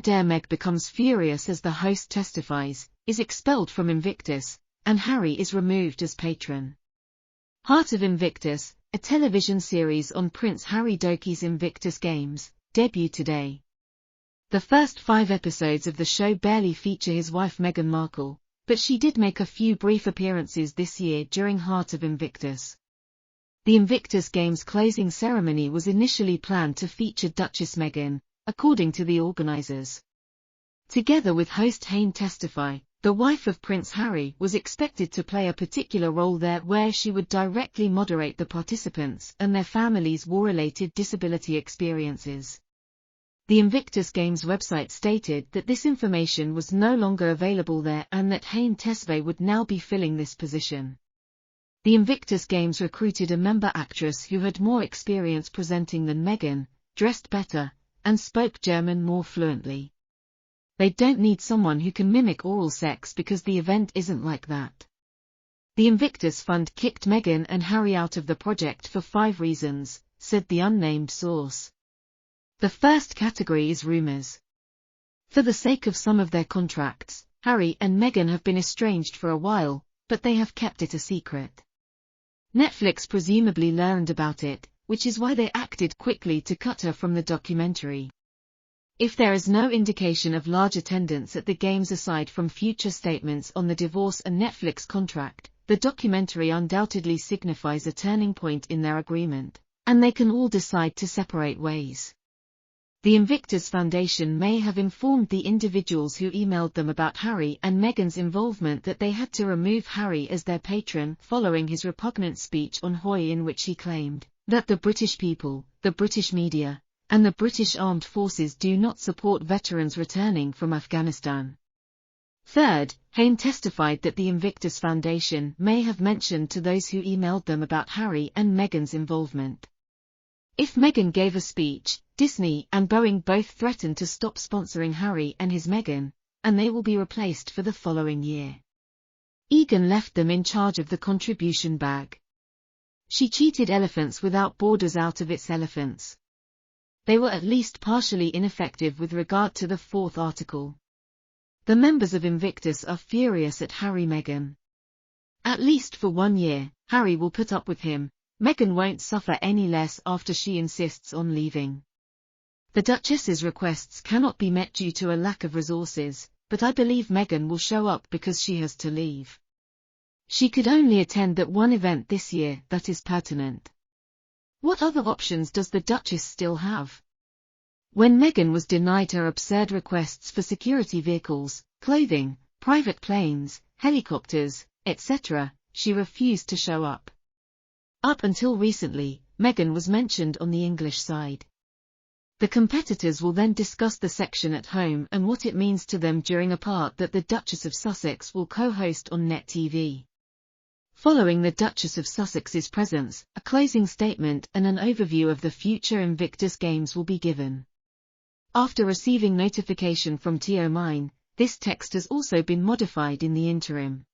dare Meg becomes furious as the host testifies, is expelled from Invictus, and Harry is removed as patron. Heart of Invictus, a television series on Prince Harry Doki's Invictus Games, debut today. The first 5 episodes of the show barely feature his wife Meghan Markle, but she did make a few brief appearances this year during Heart of Invictus. The Invictus Games closing ceremony was initially planned to feature Duchess Meghan, according to the organizers. Together with host Rages Tesfai, the wife of Prince Harry was expected to play a particular role there where she would directly moderate the participants and their families' war-related disability experiences. The Invictus Games website stated that this information was no longer available there and that Rages Tesfai would now be filling this position. The Invictus Games recruited a member actress who had more experience presenting than Meghan, dressed better, and spoke German more fluently. They don't need someone who can mimic oral sex because the event isn't like that. The Invictus Fund kicked Meghan and Harry out of the project for 5 reasons, said the unnamed source. The first category is rumors. For the sake of some of their contracts, Harry and Meghan have been estranged for a while, but they have kept it a secret. Netflix presumably learned about it, which is why they acted quickly to cut her from the documentary. If there is no indication of large attendance at the games aside from future statements on the divorce and Netflix contract, the documentary undoubtedly signifies a turning point in their agreement, and they can all decide to separate ways. The Invictus Foundation may have informed the individuals who emailed them about Harry and Meghan's involvement that they had to remove Harry as their patron following his repugnant speech on Hoy in which he claimed that the British people, the British media, and the British Armed Forces do not support veterans returning from Afghanistan. Third, Rages testified that the Invictus Foundation may have mentioned to those who emailed them about Harry and Meghan's involvement. If Meghan gave a speech, Disney and Boeing both threatened to stop sponsoring Harry and his Meghan, and they will be replaced for the following year. Egan left them in charge of the contribution bag. She cheated Elephants Without Borders out of its elephants. They were at least partially ineffective with regard to the 4th article. The members of Invictus are furious at Harry Meghan. At least for 1 year, Harry will put up with him. Meghan won't suffer any less after she insists on leaving. The Duchess's requests cannot be met due to a lack of resources, but I believe Meghan will show up because she has to leave. She could only attend that one event this year that is pertinent. What other options does the Duchess still have? When Meghan was denied her absurd requests for security vehicles, clothing, private planes, helicopters, etc., she refused to show up. Up until recently, Meghan was mentioned on the English side. The competitors will then discuss the section at home and what it means to them during a part that the Duchess of Sussex will co-host on Net TV. Following the Duchess of Sussex's presence, a closing statement and an overview of the future Invictus Games will be given. After receiving notification from TO Mine, this text has also been modified in the interim.